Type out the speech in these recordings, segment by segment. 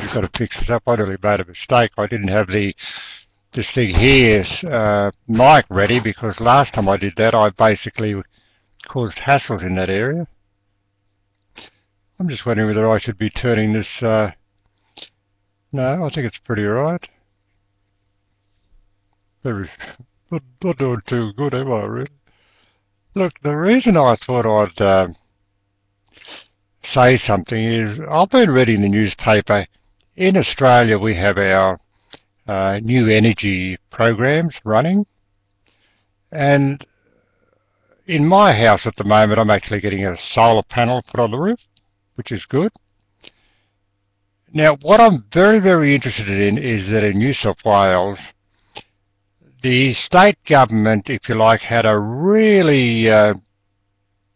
You've got to fix this up. I really made a mistake. I didn't have this thing here, mic ready, because last time I did that, I basically caused hassles in that area. I'm just wondering whether I should be turning this. No, I think it's pretty right. Not doing too good, am I, really? Look, the reason I thought I'd say something is I've been reading the newspaper. In Australia, we have our new energy programs running, and in my house at the moment I'm actually getting a solar panel put on the roof, which is good. Now, what I'm very interested in is that in New South Wales, the state government, if you like, had a really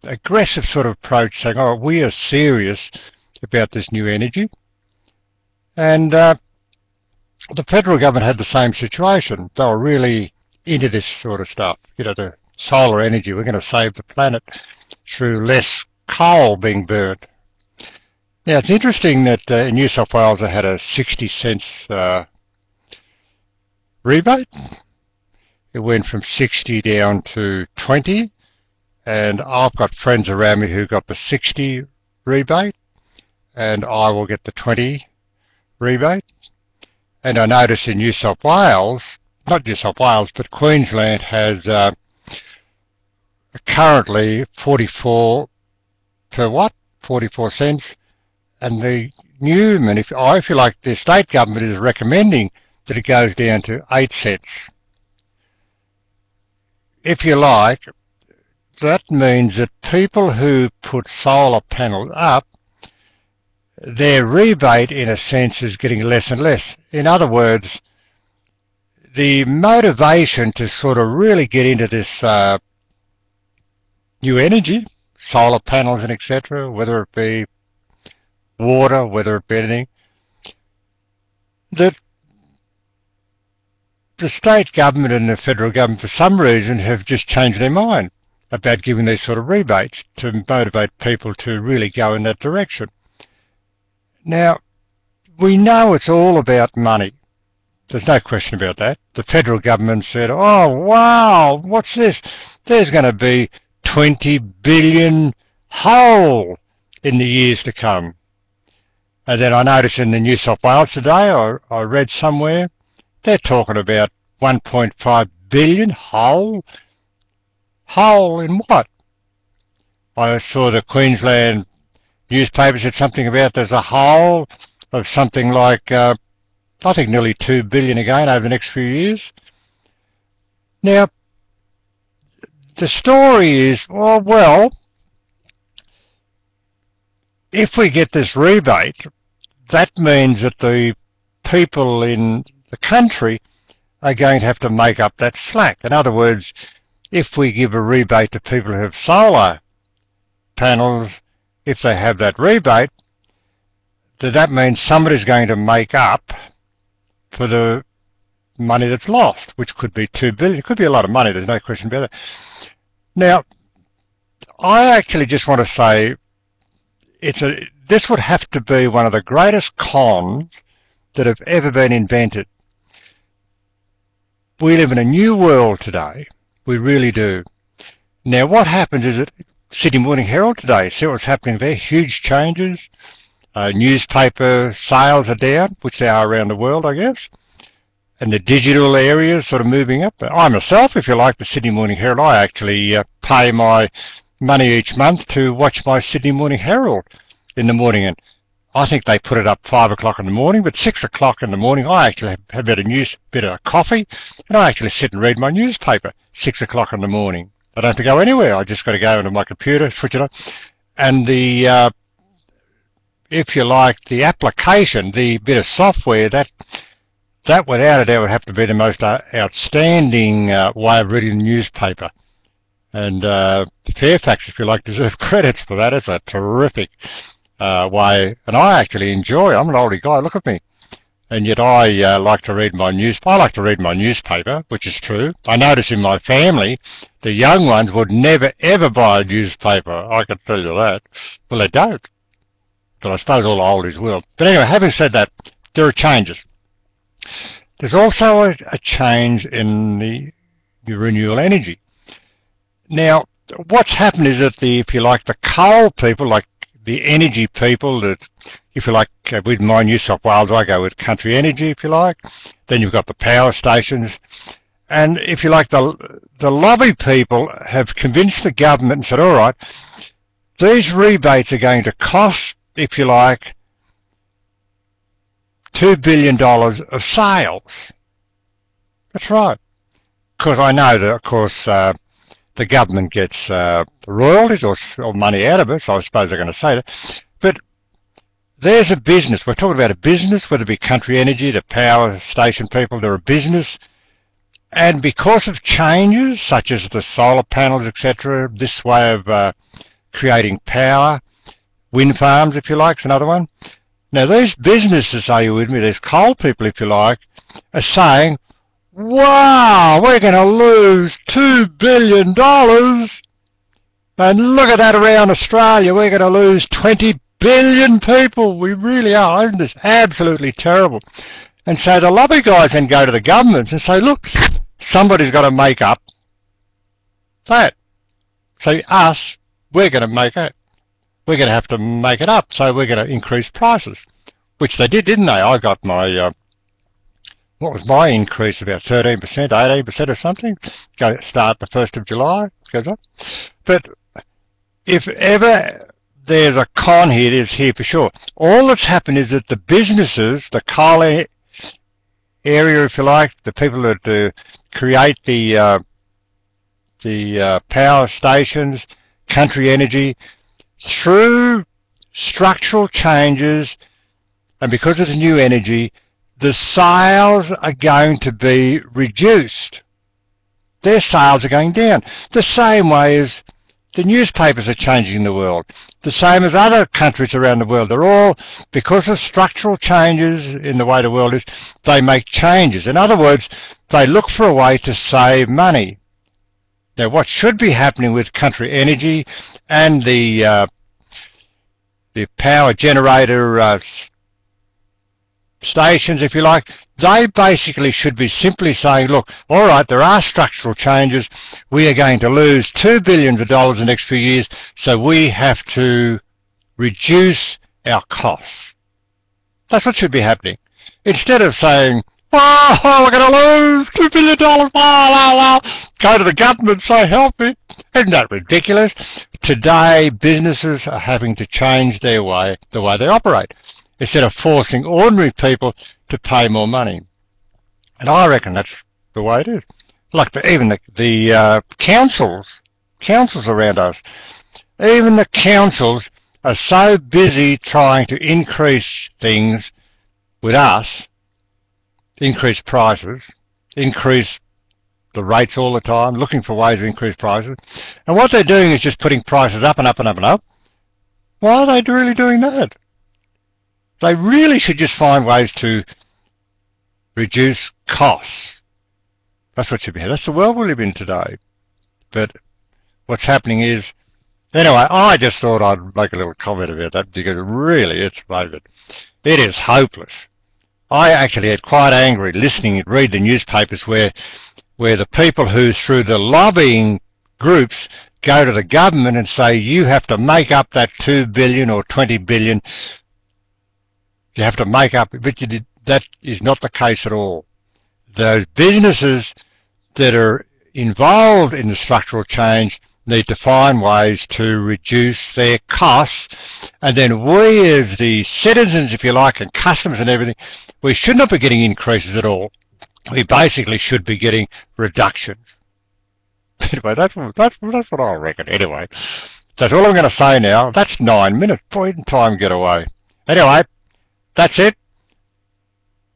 aggressive sort of approach, saying, oh, we are serious about this new energy. And the federal government had the same situation. They were really into this sort of stuff, you know, the solar energy. We're going to save the planet through less coal being burnt. Now, it's interesting that in New South Wales they had a 60 cents rebate. It went from 60 down to 20, and I've got friends around me who got the 60 rebate, and I will get the 20 rebate. And I notice in New South Wales, not New South Wales, but Queensland has currently 44 per watt, 44 cents, and the Newman, if you like, the state government is recommending that it goes down to 8 cents. If you like, that means that people who put solar panels up, their rebate, in a sense, is getting less and less. In other words, the motivation to sort of really get into this new energy, solar panels and etc., whether it be water, whether it be anything, that the state government and the federal government, for some reason, have just changed their mind about giving these sort of rebates to motivate people to really go in that direction. Now, we know it's all about money. There's no question about that. The federal government said, oh, wow, what's this? There's going to be 20 billion whole in the years to come. And then I noticed in the New South Wales today, I read somewhere, they're talking about 1.5 billion whole. Whole in what? I saw the Queensland newspaper said something about there's a whole of something like, I think nearly 2 billion again over the next few years. Now, the story is, well, if we get this rebate, that means that the people in the country are going to have to make up that slack. In other words, if we give a rebate to people who have solar panels, if they have that rebate, that means somebody's going to make up for the money that's lost, which could be 2 billion. It could be a lot of money, there's no question about it. Now, I actually just want to say this would have to be one of the greatest cons that have ever been invented. We live in a new world today. We really do. Now, what happens is that Sydney Morning Herald today, see what's happening there, huge changes. Newspaper sales are down, which they are around the world, I guess. And the digital area is sort of moving up. I myself, if you like, the Sydney Morning Herald, I actually pay my money each month to watch my Sydney Morning Herald in the morning. And I think they put it up 5 o'clock in the morning, but 6 o'clock in the morning I actually have a bit of coffee, and I actually sit and read my newspaper 6 o'clock in the morning. I don't have to go anywhere. I just got to go into my computer, switch it on, and the if you like, the application, the bit of software, that without a doubt would have to be the most outstanding way of reading the newspaper. And Fairfax, if you like, deserve credits for that. It's a terrific way, and I actually enjoy it. I'm an oldie guy, look at me. And yet I like to read my I like to read my newspaper, which is true. I notice in my family, the young ones would never ever buy a newspaper, I can tell you that. Well, they don't. But I suppose all the oldies will. But anyway, having said that, there are changes. There's also a change in the renewable energy. Now, what's happened is that if you like, the coal people, like the energy people, that if you like, with my New South Wales, I go with country energy, if you like. Then you've got the power stations. And if you like, the lobby people have convinced the government and said, all right, these rebates are going to cost, if you like, $2 billion of sales. That's right. Because I know that, of course, the government gets royalties or money out of it, so I suppose they're going to say that. But there's a business. We're talking about a business, whether it be country energy, the power station people, they're a business. And because of changes, such as the solar panels, etc., this way of creating power, wind farms, if you like, is another one. Now, these businesses, are you with me, these coal people, if you like, are saying, wow, we're going to lose $2 billion. And look at that around Australia. We're going to lose 20 billion people. We really are. Isn't this absolutely terrible? And so the lobby guys then go to the governments and say, look, somebody's got to make up that. So us, we're going to make it. We're going to have to make it up. So we're going to increase prices, which they did, didn't they? I got my... what was my increase? About 13%, 18% or something. Start the 1st of July. Goes up. But if ever there's a con here, it is here for sure. All that's happened is that the businesses, the coal area, if you like, the people that create the power stations, country energy, through structural changes and because of the new energy, the sales are going to be reduced. Their sales are going down. The same way as the newspapers are changing in the world. The same as other countries around the world. They're all, because of structural changes in the way the world is, they make changes. In other words, they look for a way to save money. Now, what should be happening with country energy and the power generator stations, if you like, they basically should be simply saying, look, all right, there are structural changes. We are going to lose $2 billion in the next few years, so we have to reduce our costs. That's what should be happening. Instead of saying, oh, we're going to lose $2 billion, go to the government and say, help me. Isn't that ridiculous? Today, businesses are having to change their way, the way they operate, instead of forcing ordinary people to pay more money. And I reckon that's the way it is. Like even the councils around us, even the councils are so busy trying to increase things with us, increase prices, increase the rates all the time, looking for ways to increase prices. And what they're doing is just putting prices up and up and up and up. Why are they really doing that? They really should just find ways to reduce costs. That's what should be. That's the world we live in today. But what's happening is, anyway, I just thought I'd make a little comment about that because really it's bogus. It is hopeless. I actually get quite angry listening and read the newspapers where the people who, through the lobbying groups, go to the government and say, you have to make up that 2 billion or 20 billion. You have to make up, but that is not the case at all. Those businesses that are involved in the structural change need to find ways to reduce their costs, and then we as the citizens, if you like, and customers and everything, we should not be getting increases at all. We basically should be getting reductions. Anyway, that's what I reckon. Anyway, that's all I'm going to say now. That's 9 minutes. Boy, didn't time get away. Anyway, that's it.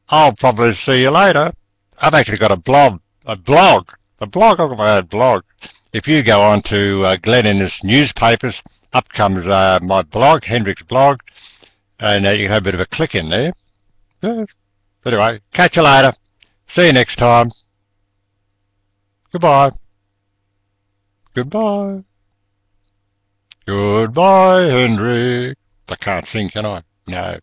I'll probably see you later. I've actually got a blog. I've got my own blog. If you go on to Glen Innes newspapers, up comes my blog, Hendrick's blog, and you can have a bit of a click in there. Yes. Anyway, catch you later. See you next time. Goodbye. Goodbye. Goodbye, Hendrick. I can't sing, can I? No.